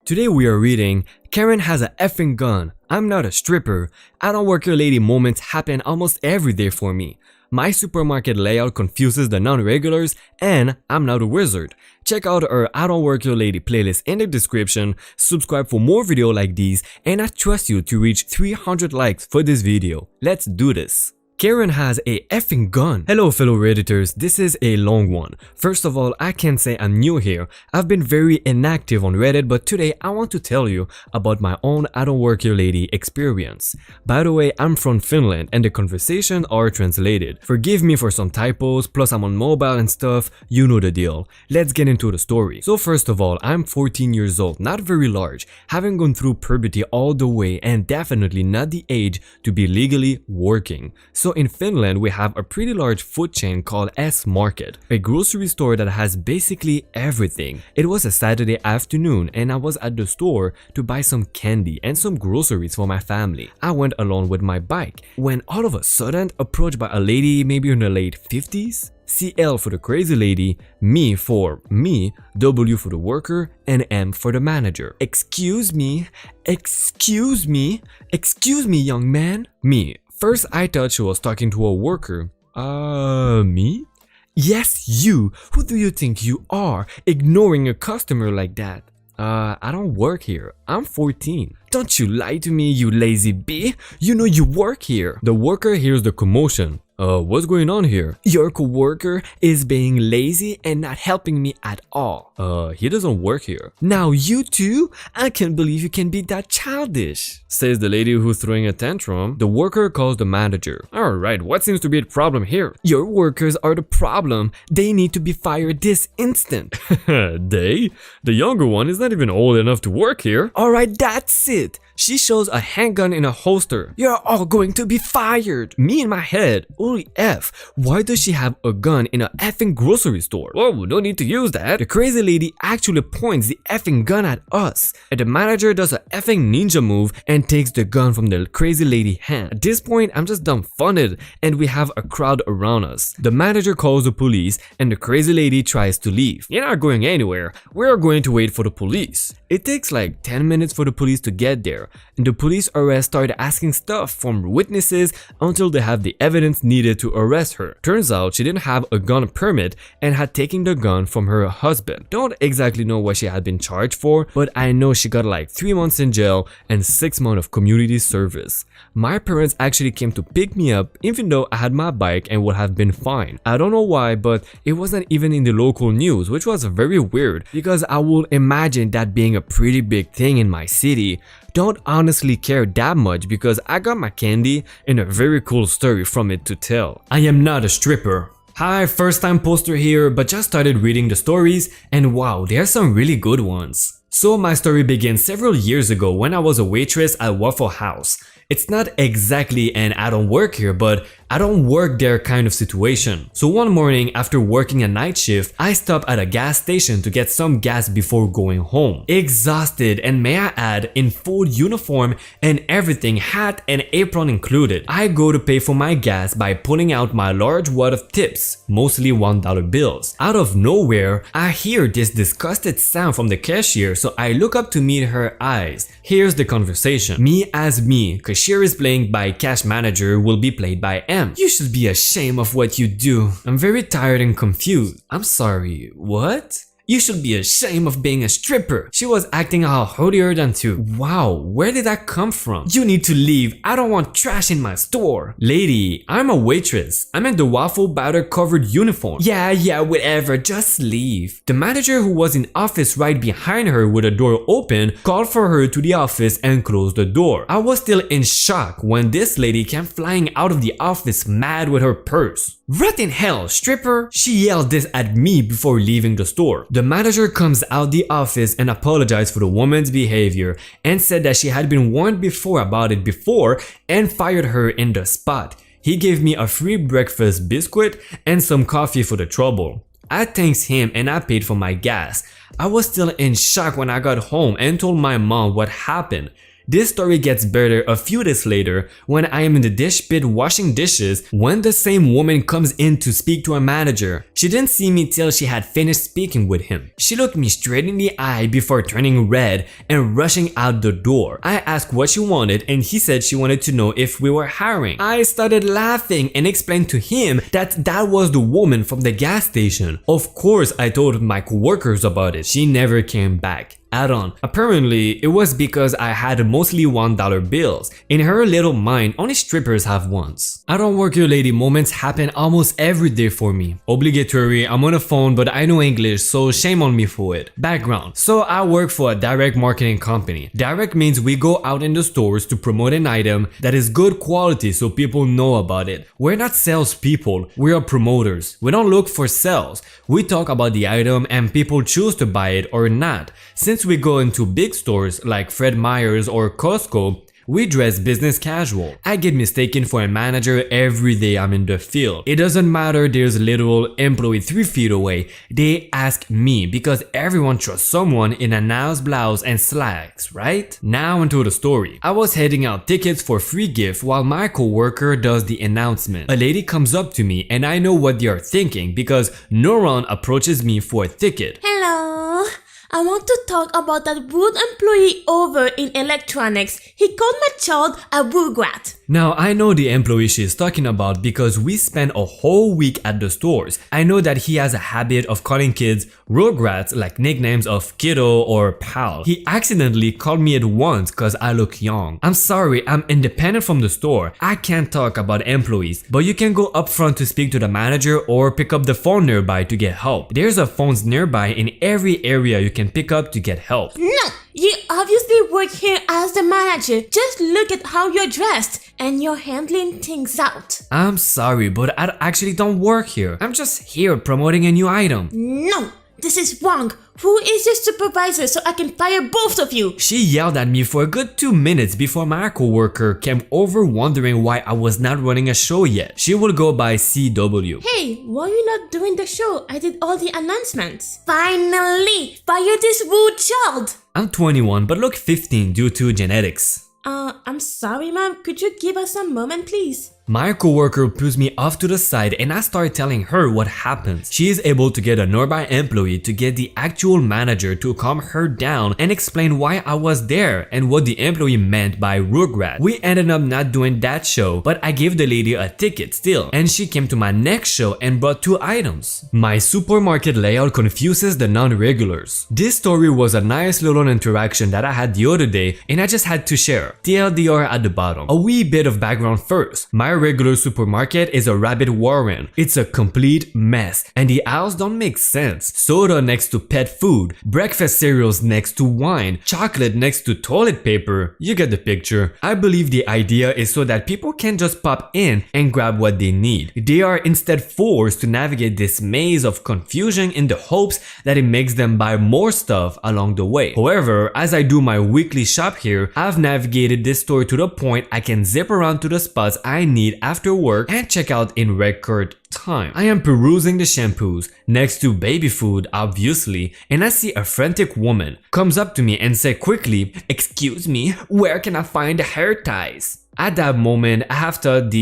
Today we are reading Karen has a effing gun, I'm not a stripper, I don't work your lady moments happen almost every day for me. My supermarket layout confuses the non-regulars and I'm not a wizard. Check out our I Don't Work Your Lady playlist in the description, subscribe for more videos like these, and I trust you to reach 300 likes for this video. Let's do this. Karen has a effing gun. Hello fellow Redditors, this is a long one. First of all, I can't say I'm new here. I've been very inactive on Reddit, but today I want to tell you about my own I Don't Work Your Lady experience. By the way, I'm from Finland and the conversations are translated. Forgive me for some typos, plus I'm on mobile and stuff, you know the deal. Let's get into the story. So first of all, I'm 14 years old, not very large, having gone through puberty all the way and definitely not the age to be legally working. So in Finland, we have a pretty large food chain called S-Market, a grocery store that has basically everything. It was a Saturday afternoon and I was at the store to buy some candy and some groceries for my family. I went alone with my bike when all of a sudden approached by a lady maybe in the late 50s. CL for the crazy lady, me for me, W for the worker, and M for the manager. Excuse me, young man. Me. First, I thought she was talking to a worker. Me? Yes, you. Who do you think you are, ignoring a customer like that? I don't work here. I'm 14. Don't you lie to me, you lazy bee. You know you work here. The worker hears the commotion. What's going on here? Your coworker is being lazy and not helping me at all. He doesn't work here. Now you too? I can't believe you can be that childish, says the lady who's throwing a tantrum. The worker calls the manager. Alright, what seems to be the problem here? Your workers are the problem. They need to be fired this instant. They? The younger one is not even old enough to work here. Alright, that's it. She shows a handgun in a holster. You're all going to be fired. Me in my head. Holy F, why does she have a gun in a effing grocery store? Whoa, no need to use that. The crazy lady actually points the effing gun at us. And the manager does a effing ninja move and takes the gun from the crazy lady's hand. At this point, I'm just dumbfounded and we have a crowd around us. The manager calls the police and the crazy lady tries to leave. You're not going anywhere. We're going to wait for the police. It takes like 10 minutes for the police to get there. And the police arrest started asking stuff from witnesses until they have the evidence needed to arrest her. Turns out she didn't have a gun permit and had taken the gun from her husband. Don't exactly know what she had been charged for, but I know she got like 3 months in jail and 6 months of community service. My parents actually came to pick me up even though I had my bike and would have been fine. I don't know why, but it wasn't even in the local news, which was very weird because I would imagine that being a pretty big thing in my city. Don't honestly care that much because I got my candy and a very cool story from it to tell. I am not a stripper. Hi, first time poster here, but just started reading the stories and wow, there are some really good ones. So my story begins several years ago when I was a waitress at Waffle House. It's not exactly an I don't work here, but I don't work there kind of situation. So one morning after working a night shift, I stop at a gas station to get some gas before going home. Exhausted and may I add, in full uniform and everything, hat and apron included. I go to pay for my gas by pulling out my large wad of tips, mostly $1 bills. Out of nowhere, I hear this disgusted sound from the cashier, so I look up to meet her eyes. Here's the conversation. Me as me, cashier is playing by cash manager will be played by M. You should be ashamed of what you do. I'm very tired and confused. I'm sorry, what? You should be ashamed of being a stripper. She was acting all holier than thou. Wow, where did that come from? You need to leave. I don't want trash in my store. Lady, I'm a waitress. I'm in the waffle batter covered uniform. Yeah, whatever, just leave. The manager who was in office right behind her with the door open called for her to the office and closed the door. I was still in shock when this lady came flying out of the office mad with her purse. What in hell, stripper? She yelled this at me before leaving the store. The manager comes out the office and apologized for the woman's behavior and said that she had been warned before about it before and fired her in the spot. He gave me a free breakfast biscuit and some coffee for the trouble. I thanked him and I paid for my gas. I was still in shock when I got home and told my mom what happened. This story gets better a few days later when I am in the dish pit washing dishes when the same woman comes in to speak to a manager. She didn't see me till she had finished speaking with him. She looked me straight in the eye before turning red and rushing out the door. I asked what she wanted and he said she wanted to know if we were hiring. I started laughing and explained to him that that was the woman from the gas station. Of course, I told my coworkers about it. She never came back. Add-on. Apparently, it was because I had mostly $1 bills. In her little mind, only strippers have ones. I don't work your lady moments happen almost every day for me. Obligatory, I'm on a phone but I know English, so shame on me for it. Background. So I work for a direct marketing company. Direct means we go out in the stores to promote an item that is good quality so people know about it. We're not salespeople, we are promoters. We don't look for sales. We talk about the item and people choose to buy it or not. Since we go into big stores like Fred Meyer's or Costco, we dress business casual. I get mistaken for a manager every day I'm in the field. It doesn't matter there's a literal employee 3 feet away. They ask me because everyone trusts someone in a nice blouse and slacks, right? Now into the story. I was handing out tickets for free gift while my coworker does the announcement. A lady comes up to me and I know what they are thinking because Noron approaches me for a ticket. Hello. I want to talk about that rude employee over in electronics. He called my child a rugrat. Now I know the employee she's talking about because we spent a whole week at the stores. I know that he has a habit of calling kids rugrats like nicknames of kiddo or pal. He accidentally called me it once cause I look young. I'm sorry, I'm independent from the store. I can't talk about employees, but you can go up front to speak to the manager or pick up the phone nearby to get help. There's a phones nearby in every area you can pick up to get help. No, you obviously work here as the manager. Just look at how you're dressed and you're handling things out. I'm sorry, but I actually don't work here. I'm just here promoting a new item. No, this is wrong. Who is your supervisor so I can fire both of you? She yelled at me for a good 2 minutes before my coworker came over wondering why I was not running a show yet. She will go by CW. Hey, why are you not doing the show? I did all the announcements. Finally, fire this rude child. I'm 21 but look 15 due to genetics. I'm sorry ma'am, could you give us a moment please? My coworker pulls me off to the side and I start telling her what happens. She is able to get a nearby employee to get the actual manager to calm her down and explain why I was there and what the employee meant by rugrat. We ended up not doing that show, but I gave the lady a ticket still, and she came to my next show and brought 2 items. My supermarket layout confuses the non-regulars. This story was a nice little interaction that I had the other day and I just had to share. TLDR at the bottom. A wee bit of background first. My regular supermarket is a rabbit warren. It's a complete mess and the aisles don't make sense. Soda next to pet food, breakfast cereals next to wine, chocolate next to toilet paper. You get the picture. I believe the idea is so that people can just pop in and grab what they need. They are instead forced to navigate this maze of confusion in the hopes that it makes them buy more stuff along the way. However, as I do my weekly shop here, I've navigated this store to the point I can zip around to the spots I need after work and check out in record time. I am perusing the shampoos next to baby food obviously, and I see a frantic woman comes up to me and say quickly, "Excuse me, where can I find the hair ties?" At that moment, I have thought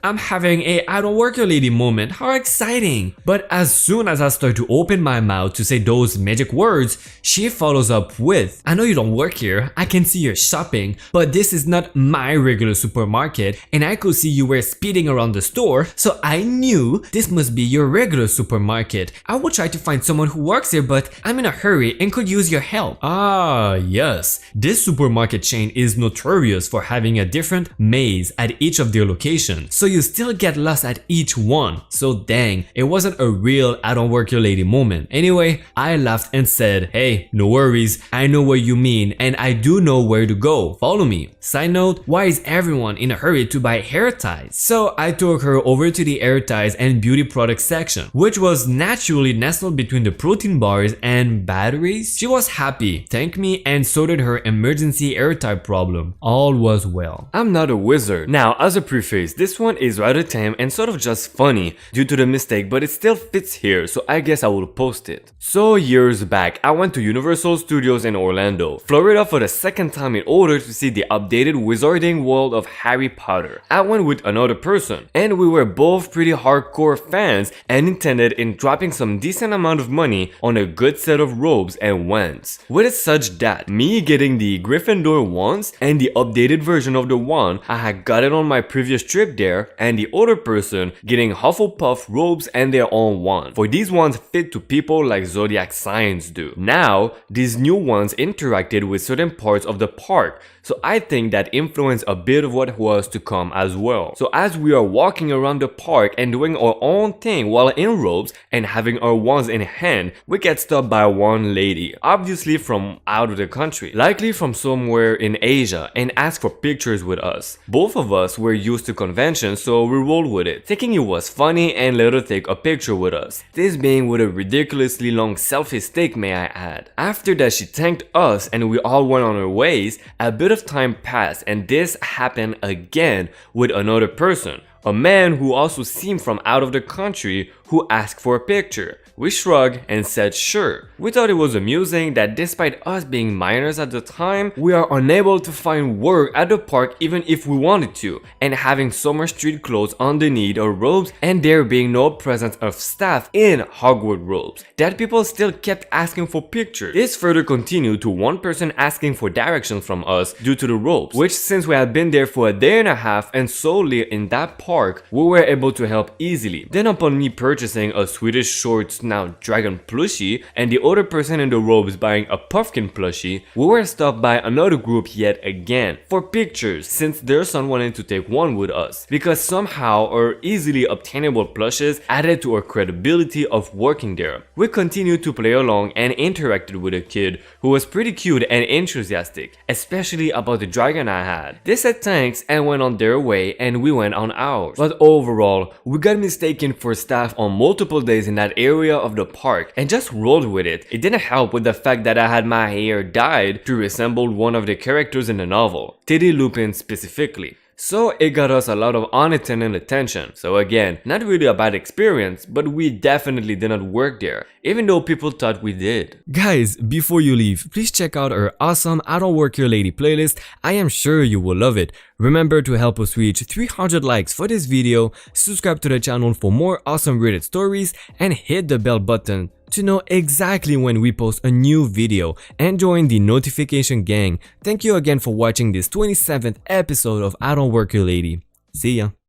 I'm having a I don't work your lady moment, how exciting. But as soon as I start to open my mouth to say those magic words, she follows up with, "I know you don't work here, I can see you're shopping, but this is not my regular supermarket and I could see you were speeding around the store, so I knew this must be your regular supermarket. I will try to find someone who works here, but I'm in a hurry and could use your help." Ah, yes, this supermarket chain is notorious for having a different maze at each of their locations, so you still get lost at each one. So dang, it wasn't a real I don't work your lady moment. Anyway, I laughed and said, "Hey, no worries, I know what you mean and I do know where to go, follow me." Side note, why is everyone in a hurry to buy hair ties? So I took her over to the hair ties and beauty products section, which was naturally nestled between the protein bars and batteries. She was happy, thanked me and sorted her emergency hair tie problem. All was well. I'm not a wizard. Now, as a preface, this one is rather tame and sort of just funny due to the mistake, but it still fits here, so I guess I will post it. So years back, I went to Universal Studios in Orlando, Florida for the second time in order to see the updated Wizarding World of Harry Potter. I went with another person, and we were both pretty hardcore fans and intended in dropping some decent amount of money on a good set of robes and wands. With it such that me getting the Gryffindor wands and the updated version of the wand I had gotten on my previous trip there, and the other person getting Hufflepuff robes and their own wand. For these wands fit to people like zodiac signs do. Now, these new ones interacted with certain parts of the park, so I think that influenced a bit of what was to come as well. So as we are walking around the park and doing our own thing while in robes and having our wands in hand, we get stopped by one lady, obviously from out of the country, likely from somewhere in Asia, and asked for pictures with us. Both of us were used to conventions, so we rolled with it, thinking it was funny and let her take a picture with us. This being with a ridiculously long selfie stick, may I add. After that, she thanked us and we all went on our ways. A bit of time passed and this happened again with another person, a man who also seemed from out of the country, who asked for a picture. We shrugged and said sure. We thought it was amusing that despite us being minors at the time, we are unable to find work at the park even if we wanted to, and having summer street clothes underneath our robes and there being no presence of staff in Hogwarts robes, that people still kept asking for pictures. This further continued to one person asking for directions from us due to the robes, which since we had been there for a day and a half and solely in that park, we were able to help easily. Then upon me purchasing a Swedish Shorts now dragon plushie and the other person in the robes buying a pumpkin plushie, we were stopped by another group yet again for pictures since their son wanted to take one with us, because somehow our easily obtainable plushes added to our credibility of working there. We continued to play along and interacted with a kid who was pretty cute and enthusiastic, especially about the dragon I had. They said thanks and went on their way and we went on ours. But overall, we got mistaken for staff on multiple days in that area of the park and just rolled with it. It didn't help with the fact that I had my hair dyed to resemble one of the characters in the novel, Teddy Lupin specifically. So it got us a lot of unintended attention. So again, not really a bad experience, but we definitely did not work there, even though people thought we did. Guys, before you leave, please check out our awesome I Don't Work Here Lady playlist. I am sure you will love it. Remember to help us reach 300 likes for this video, subscribe to the channel for more awesome Reddit stories, and hit the bell button to know exactly when we post a new video and join the notification gang. Thank you again for watching this 27th episode of I Don't Work Here Lady. See ya.